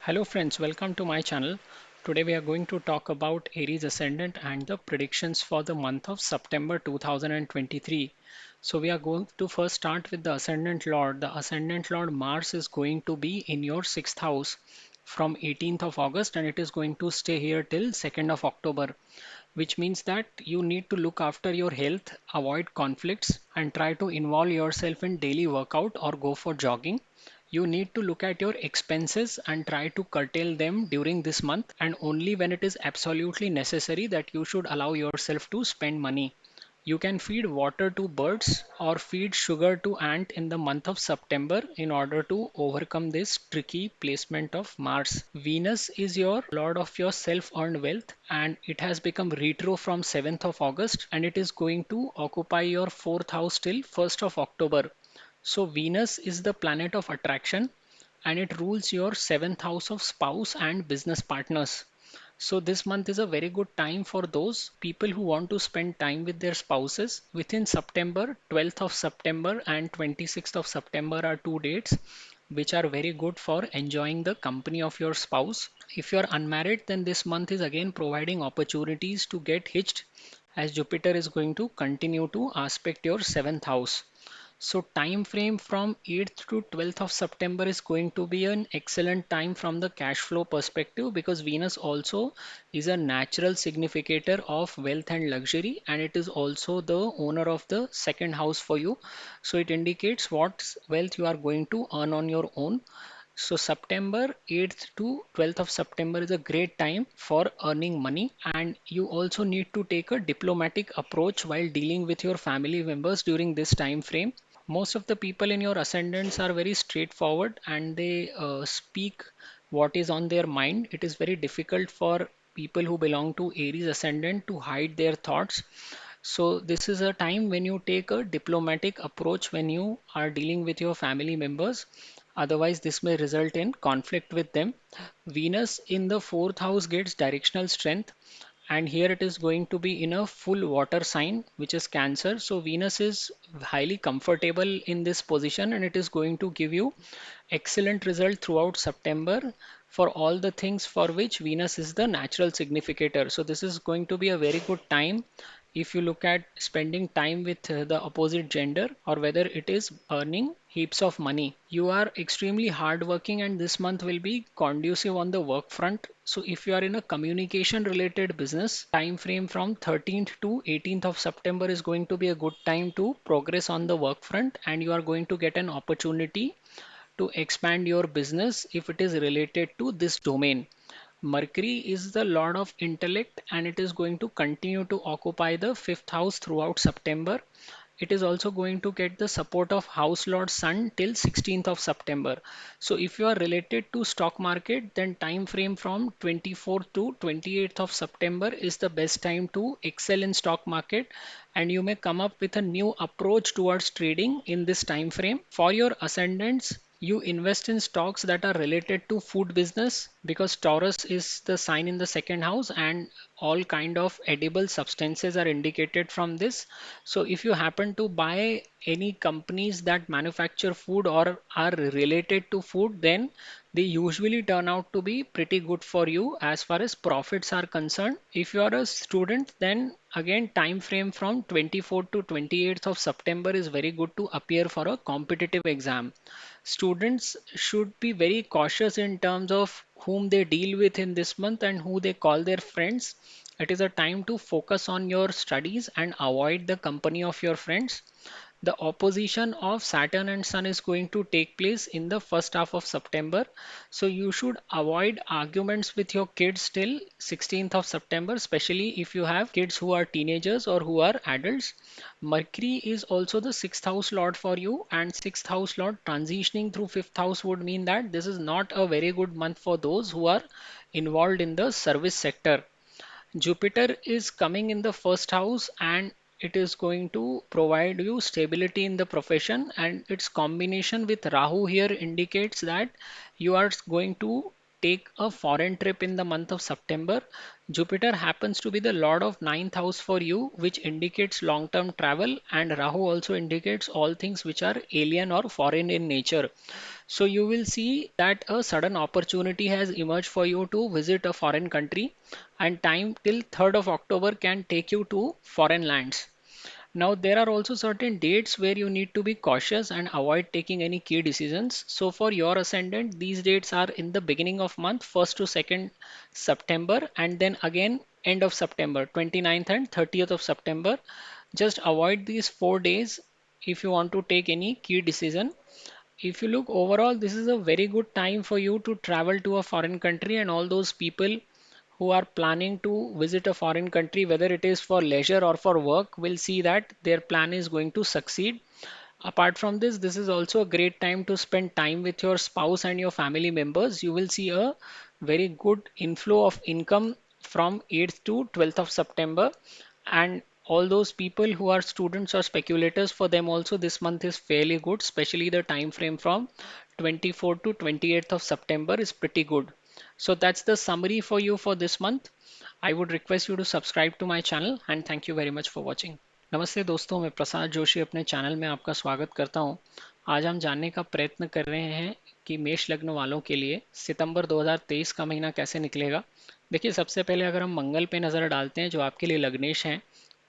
Hello friends, welcome to my channel. Today we are going to talk about Aries Ascendant and the predictions for the month of September 2023. So we are going to first start with the Ascendant Lord. The Ascendant Lord Mars is going to be in your 6th house from 18th of August and it is going to stay here till 2nd of October, which means that you need to look after your health, avoid conflicts, and try to involve yourself in daily workout or go for jogging. You need to look at your expenses and try to curtail them during this month, and only when it is absolutely necessary that you should allow yourself to spend money. You can feed water to birds or feed sugar to ant in the month of September in order to overcome this tricky placement of Mars. Venus is your lord of your self-earned wealth and it has become retro from 7th of August and it is going to occupy your 4th house till 1st of October. So Venus is the planet of attraction and it rules your 7th house of spouse and business partners. So this month is a very good time for those people who want to spend time with their spouses. Within September, 12th of September and 26th of September are two dates which are very good for enjoying the company of your spouse. If you are unmarried, then this month is again providing opportunities to get hitched as Jupiter is going to continue to aspect your 7th house. So time frame from 8th to 12th of September is going to be an excellent time from the cash flow perspective because Venus also is a natural significator of wealth and luxury and it is also the owner of the second house for you. So it indicates what wealth you are going to earn on your own. So September 8th to 12th of September is a great time for earning money and you also need to take a diplomatic approach while dealing with your family members during this time frame. Most of the people in your ascendants are very straightforward and they speak what is on their mind. It is very difficult for people who belong to Aries ascendant to hide their thoughts. So this is a time when you take a diplomatic approach when you are dealing with your family members. Otherwise, this may result in conflict with them. Venus in the 4th house gets directional strength and here it is going to be in a full water sign which is Cancer. So Venus is highly comfortable in this position and it is going to give you excellent result throughout September for all the things for which Venus is the natural significator. So this is going to be a very good time if you look at spending time with the opposite gender or whether it is earning heaps of money. You are extremely hardworking and this month will be conducive on the work front. So if you are in a communication related business, time frame from 13th to 18th of September is going to be a good time to progress on the work front and you are going to get an opportunity to expand your business if it is related to this domain. Mercury is the lord of intellect and it is going to continue to occupy the 5th house throughout September. It is also going to get the support of house lord sun till 16th of September. So if you are related to stock market, then time frame from 24th to 28th of September is the best time to excel in stock market and you may come up with a new approach towards trading in this time frame. For your ascendants, you invest in stocks that are related to food business because Taurus is the sign in the second house and all kind of edible substances are indicated from this. So if you happen to buy any companies that manufacture food or are related to food, then they usually turn out to be pretty good for you as far as profits are concerned. If you are a student, then again time frame from 24th to 28th of September is very good to appear for a competitive exam. Students should be very cautious in terms of whom they deal with in this month and who they call their friends. It is a time to focus on your studies and avoid the company of your friends. The opposition of Saturn and Sun is going to take place in the first half of September. So you should avoid arguments with your kids till 16th of September, especially if you have kids who are teenagers or who are adults. Mercury is also the 6th house lord for you and 6th house lord transitioning through 5th house would mean that this is not a very good month for those who are involved in the service sector. Jupiter is coming in the first house and it is going to provide you stability in the profession and its combination with Rahu here indicates that you are going to take a foreign trip in the month of September. Jupiter happens to be the lord of ninth house for you, which indicates long-term travel, and Rahu also indicates all things which are alien or foreign in nature. So you will see that a sudden opportunity has emerged for you to visit a foreign country, and time till 3rd of October can take you to foreign lands. Now, there are also certain dates where you need to be cautious and avoid taking any key decisions. So, for your ascendant, these dates are in the beginning of month, 1st to 2nd September, and then again end of September, 29th and 30th of September. Just avoid these 4 days if you want to take any key decision. If you look overall, this is a very good time for you to travel to a foreign country, and all those people who are planning to visit a foreign country, whether it is for leisure or for work, will see that their plan is going to succeed. Apart from this, this is also a great time to spend time with your spouse and your family members. You will see a very good inflow of income from 8th to 12th of September. And all those people who are students or speculators, for them also this month is fairly good, especially the time frame from 24th to 28th of September is pretty good. So that's the summary for you for this month. I would request you to subscribe to my channel, and thank you very much for watching. नमस्ते दोस्तों, मैं प्रसाद जोशी अपने channel में आपका स्वागत करता हूं। आज हम जानने का प्रयत्न कर रहे हैं कि मेष लग्न वालों के लिए सितंबर 2023 का महीना कैसे निकलेगा। देखिए, सबसे पहले अगर हम मंगल पे नज़र डालते हैं जो आपके लिए लग्नेश हैं,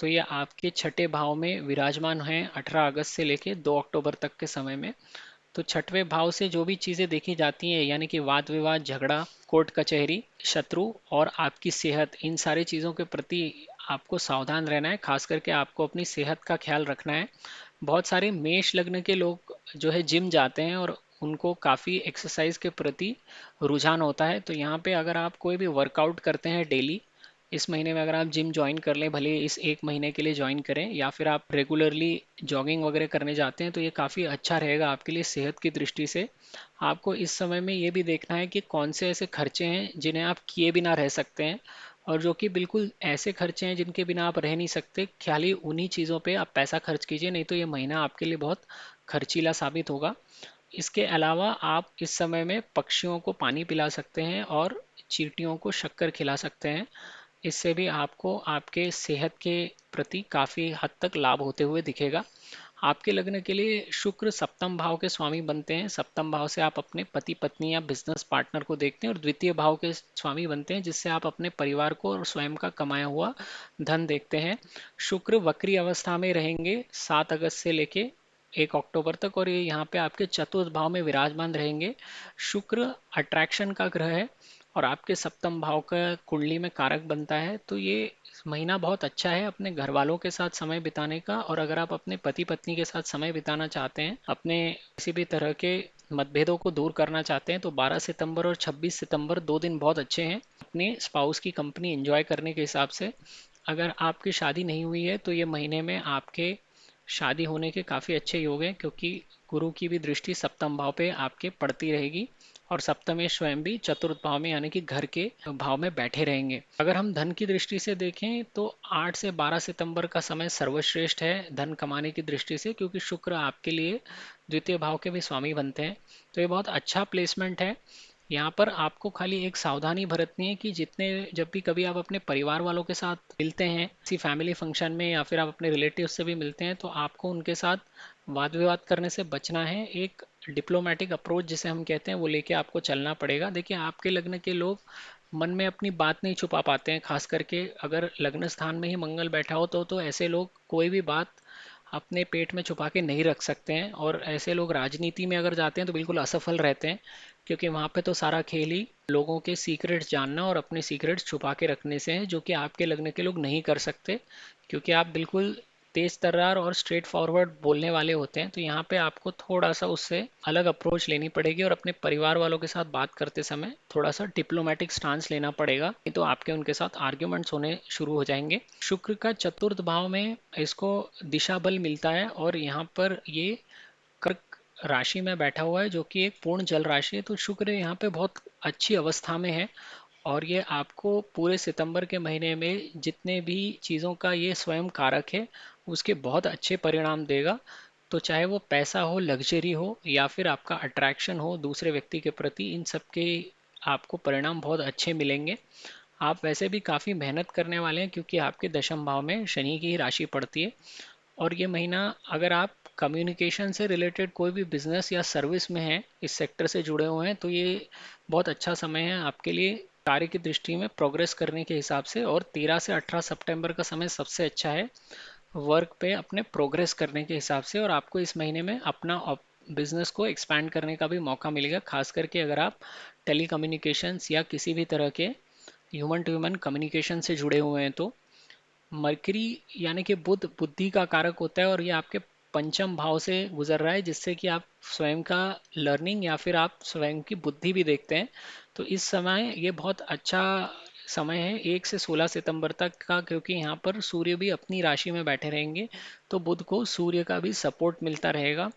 तो ये आपके छठे भाव में विराजमान हैं 18 अगस्त से लेके 2 अक्टूबर तक के समय में। तो छठवें भाव से जो भी चीज़ें देखी जाती हैं, यानी कि वाद विवाद, झगड़ा, कोर्ट कचहरी, शत्रु और आपकी सेहत, इन सारी चीज़ों के प्रति आपको सावधान रहना है। खास करके आपको अपनी सेहत का ख्याल रखना है। बहुत सारे मेष लग्न के लोग जो है जिम जाते हैं और उनको काफ़ी एक्सरसाइज के प्रति रुझान होता है। तो यहाँ पे अगर आप कोई भी वर्कआउट करते हैं डेली, इस महीने में अगर आप जिम ज्वाइन कर लें, भले इस एक महीने के लिए ज्वाइन करें, या फिर आप रेगुलरली जॉगिंग वगैरह करने जाते हैं, तो ये काफ़ी अच्छा रहेगा आपके लिए सेहत की दृष्टि से। आपको इस समय में ये भी देखना है कि कौन से ऐसे खर्चे हैं जिन्हें आप किए बिना रह सकते हैं, और जो कि बिल्कुल ऐसे खर्चे हैं जिनके बिना आप रह नहीं सकते। ख्याली उन्हीं चीज़ों पे आप पैसा खर्च कीजिए, नहीं तो ये महीना आपके लिए बहुत खर्चीला साबित होगा। इसके अलावा आप इस समय में पक्षियों को पानी पिला सकते हैं और चींटियों को शक्कर खिला सकते हैं। इससे भी आपको आपके सेहत के प्रति काफ़ी हद तक लाभ होते हुए दिखेगा। आपके लग्न के लिए शुक्र सप्तम भाव के स्वामी बनते हैं। सप्तम भाव से आप अपने पति पत्नी या बिजनेस पार्टनर को देखते हैं, और द्वितीय भाव के स्वामी बनते हैं जिससे आप अपने परिवार को और स्वयं का कमाया हुआ धन देखते हैं। शुक्र वक्री अवस्था में रहेंगे 7 अगस्त से लेके 1 अक्टूबर तक, और ये यहाँ पे आपके चतुर्थ भाव में विराजमान रहेंगे। शुक्र अट्रैक्शन का ग्रह है और आपके सप्तम भाव का कुंडली में कारक बनता है। तो ये महीना बहुत अच्छा है अपने घर वालों के साथ समय बिताने का। और अगर आप अपने पति पत्नी के साथ समय बिताना चाहते हैं, अपने किसी भी तरह के मतभेदों को दूर करना चाहते हैं, तो 12 सितंबर और 26 सितंबर 2 दिन बहुत अच्छे हैं अपने स्पाउस की कंपनी एंजॉय करने के हिसाब से। अगर आपकी शादी नहीं हुई है तो ये महीने में आपके शादी होने के काफ़ी अच्छे योग हैं, क्योंकि गुरु की भी दृष्टि सप्तम भाव पे आपके पड़ती रहेगी, और सप्तमेश स्वयं भी चतुर्थ भाव में यानी कि घर के भाव में बैठे रहेंगे। अगर हम धन की दृष्टि से देखें तो 8 से 12 सितंबर का समय सर्वश्रेष्ठ है धन कमाने की दृष्टि से, क्योंकि शुक्र आपके लिए द्वितीय भाव के भी स्वामी बनते हैं। तो ये बहुत अच्छा प्लेसमेंट है। यहाँ पर आपको खाली एक सावधानी बरतनी है कि जितने जब भी कभी आप अपने परिवार वालों के साथ मिलते हैं किसी फैमिली फंक्शन में, या फिर आप अपने रिलेटिव से भी मिलते हैं, तो आपको उनके साथ वाद विवाद करने से बचना है। एक डिप्लोमेटिक अप्रोच जिसे हम कहते हैं वो लेके आपको चलना पड़ेगा। देखिए, आपके लग्न के लोग मन में अपनी बात नहीं छुपा पाते हैं। खास करके अगर लग्न स्थान में ही मंगल बैठा हो तो ऐसे लोग कोई भी बात अपने पेट में छुपा के नहीं रख सकते हैं, और ऐसे लोग राजनीति में अगर जाते हैं तो बिल्कुल असफल रहते हैं, क्योंकि वहाँ पे तो सारा खेल ही लोगों के सीक्रेट्स जानना और अपने सीक्रेट्स छुपा के रखने से है, जो कि आपके लगने के लोग नहीं कर सकते, क्योंकि आप बिल्कुल तेज तर्रार और स्ट्रेट फॉरवर्ड बोलने वाले होते हैं। तो यहाँ पे आपको थोड़ा सा उससे अलग अप्रोच लेनी पड़ेगी, और अपने परिवार वालों के साथ बात करते समय थोड़ा सा डिप्लोमेटिक स्टांस लेना पड़ेगा, नहीं तो आपके उनके साथ आर्ग्यूमेंट्स होने शुरू हो जाएंगे। शुक्र का चतुर्थ भाव में इसको दिशा बल मिलता है, और यहाँ पर ये कर्क राशि में बैठा हुआ है जो कि एक पूर्ण जल राशि है। तो शुक्र यहाँ पे बहुत अच्छी अवस्था में है, और ये आपको पूरे सितंबर के महीने में जितने भी चीज़ों का ये स्वयं कारक है उसके बहुत अच्छे परिणाम देगा। तो चाहे वो पैसा हो, लग्जरी हो, या फिर आपका अट्रैक्शन हो दूसरे व्यक्ति के प्रति, इन सब के आपको परिणाम बहुत अच्छे मिलेंगे। आप वैसे भी काफ़ी मेहनत करने वाले हैं, क्योंकि आपके दशम भाव में शनि की ही राशि पड़ती है। और ये महीना अगर आप कम्युनिकेशन से रिलेटेड कोई भी बिजनेस या सर्विस में है, इस सेक्टर से जुड़े हुए हैं, तो ये बहुत अच्छा समय है आपके लिए कार्य की दृष्टि में प्रोग्रेस करने के हिसाब से। और 13 से 18 सितंबर का समय सबसे अच्छा है वर्क पे अपने प्रोग्रेस करने के हिसाब से। और आपको इस महीने में अपना बिजनेस को एक्सपैंड करने का भी मौका मिलेगा, खास करके अगर आप टेली कम्युनिकेशंस या किसी भी तरह के ह्यूमन टू ह्यूमन कम्युनिकेशन से जुड़े हुए हैं तो। मरकरी यानी कि बुध बुद्धि का कारक होता है और ये आपके पंचम भाव से गुजर रहा है, जिससे कि आप स्वयं का लर्निंग या फिर आप स्वयं की बुद्धि भी देखते हैं। तो इस समय ये बहुत अच्छा समय है 1 से 16 सितंबर तक का, क्योंकि यहाँ पर सूर्य भी अपनी राशि में बैठे रहेंगे, तो बुध को सूर्य का भी सपोर्ट मिलता रहेगा।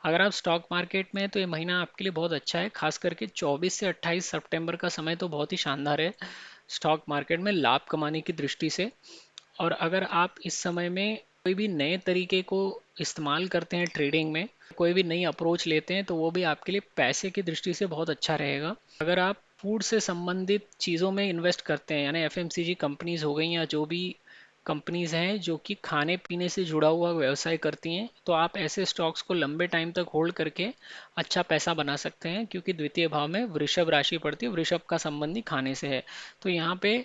अगर आप स्टॉक मार्केट में हैं तो ये महीना आपके लिए बहुत अच्छा है, खास करके 24 से 28 सितंबर का समय तो बहुत ही शानदार है स्टॉक मार्केट में लाभ कमाने की दृष्टि से। और अगर आप इस समय में कोई भी नए तरीके को इस्तेमाल करते हैं ट्रेडिंग में, कोई भी नई अप्रोच लेते हैं, तो वो भी आपके लिए पैसे की दृष्टि से बहुत अच्छा रहेगा। अगर आप फूड से संबंधित चीज़ों में इन्वेस्ट करते हैं, यानी एफएमसीजी कंपनीज हो गई या जो भी कंपनीज हैं जो कि खाने पीने से जुड़ा हुआ व्यवसाय करती हैं, तो आप ऐसे स्टॉक्स को लंबे टाइम तक होल्ड करके अच्छा पैसा बना सकते हैं, क्योंकि द्वितीय भाव में वृषभ राशि पड़ती है, वृषभ का संबंधी खाने से है। तो यहाँ पे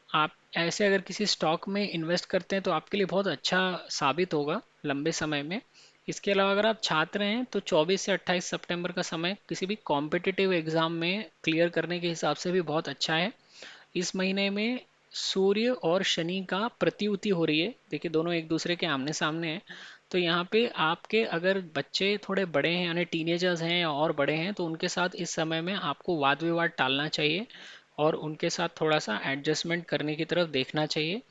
आप ऐसे अगर किसी स्टॉक में इन्वेस्ट करते हैं तो आपके लिए बहुत अच्छा साबित होगा लंबे समय में। इसके अलावा अगर आप छात्र हैं तो 24 से 28 सितंबर का समय किसी भी कॉम्पिटिटिव एग्जाम में क्लियर करने के हिसाब से भी बहुत अच्छा है। इस महीने में सूर्य और शनि का प्रतियुति हो रही है, देखिए दोनों एक दूसरे के आमने सामने हैं। तो यहाँ पे आपके अगर बच्चे थोड़े बड़े हैं यानी टीनेजर्स हैं या और बड़े हैं, तो उनके साथ इस समय में आपको वाद विवाद टालना चाहिए और उनके साथ थोड़ा सा एडजस्टमेंट करने की तरफ देखना चाहिए।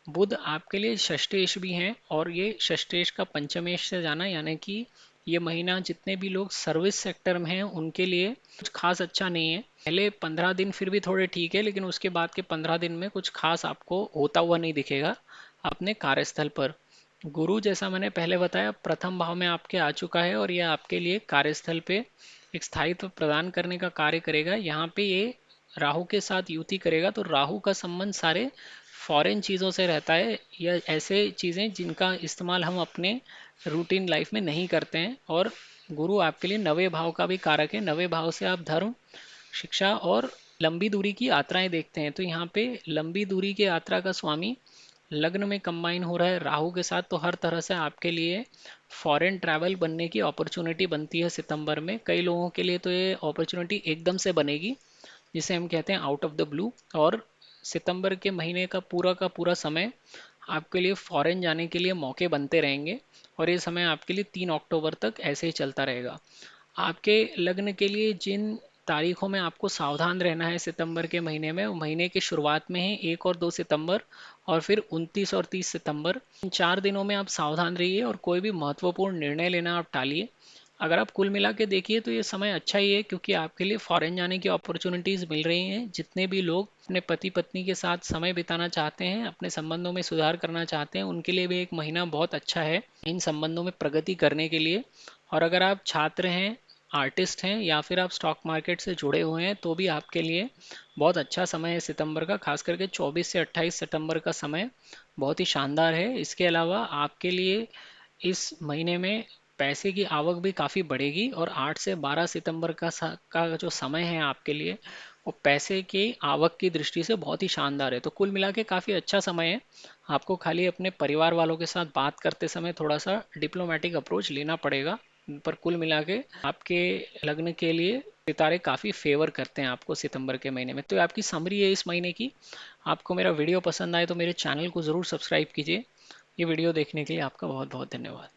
बुध आपके लिए षष्ठेश भी हैं और ये षष्ठेश का पंचमेश से जाना, यानी कि ये महीना जितने भी लोग सर्विस सेक्टर में हैं उनके लिए कुछ खास अच्छा नहीं है। पहले 15 दिन फिर भी थोड़े ठीक है, लेकिन उसके बाद के 15 दिन में कुछ खास आपको होता हुआ नहीं दिखेगा अपने कार्यस्थल पर। गुरु जैसा मैंने पहले बताया प्रथम भाव में आपके आ चुका है और यह आपके लिए कार्यस्थल पे एक स्थायित्व प्रदान करने का कार्य करेगा। यहाँ पे ये राहु के साथ युति करेगा, तो राहु का संबंध सारे फॉरेन चीज़ों से रहता है या ऐसे चीज़ें जिनका इस्तेमाल हम अपने रूटीन लाइफ में नहीं करते हैं। और गुरु आपके लिए नवे भाव का भी कारक है, नवे भाव से आप धर्म, शिक्षा और लंबी दूरी की यात्राएं देखते हैं। तो यहाँ पे लंबी दूरी की यात्रा का स्वामी लग्न में कंबाइन हो रहा है राहु के साथ, तो हर तरह से आपके लिए फॉरेन ट्रैवल बनने की अपॉर्चुनिटी बनती है सितंबर में। कई लोगों के लिए तो ये अपॉर्चुनिटी एकदम से बनेगी, जिसे हम कहते हैं आउट ऑफ द ब्लू। और सितंबर के महीने का पूरा समय आपके लिए फॉरेन जाने के लिए मौके बनते रहेंगे और ये समय आपके लिए 3 अक्टूबर तक ऐसे ही चलता रहेगा। आपके लग्न के लिए जिन तारीखों में आपको सावधान रहना है सितंबर के महीने में, वो महीने की शुरुआत में है 1 और 2 सितंबर और फिर 29 और 30 सितंबर। इन 4 दिनों में आप सावधान रहिए और कोई भी महत्वपूर्ण निर्णय लेना आप टालिए। अगर आप कुल मिला के देखिए तो ये समय अच्छा ही है, क्योंकि आपके लिए फॉरेन जाने की अपॉर्चुनिटीज़ मिल रही हैं। जितने भी लोग अपने पति पत्नी के साथ समय बिताना चाहते हैं, अपने संबंधों में सुधार करना चाहते हैं, उनके लिए भी एक महीना बहुत अच्छा है इन संबंधों में प्रगति करने के लिए। और अगर आप छात्र हैं, आर्टिस्ट हैं या फिर आप स्टॉक मार्केट से जुड़े हुए हैं, तो भी आपके लिए बहुत अच्छा समय है सितंबर का, खास करके 24 से 28 सितंबर का समय बहुत ही शानदार है। इसके अलावा आपके लिए इस महीने में पैसे की आवक भी काफ़ी बढ़ेगी और 8 से 12 सितंबर का जो समय है आपके लिए, वो पैसे की आवक की दृष्टि से बहुत ही शानदार है। तो कुल मिला के काफ़ी अच्छा समय है। आपको खाली अपने परिवार वालों के साथ बात करते समय थोड़ा सा डिप्लोमेटिक अप्रोच लेना पड़ेगा, पर कुल मिला के आपके लग्न के लिए सितारे काफ़ी फेवर करते हैं आपको सितंबर के महीने में। तो आपकी समरी है इस महीने की। आपको मेरा वीडियो पसंद आए तो मेरे चैनल को ज़रूर सब्सक्राइब कीजिए। ये वीडियो देखने के लिए आपका बहुत बहुत धन्यवाद।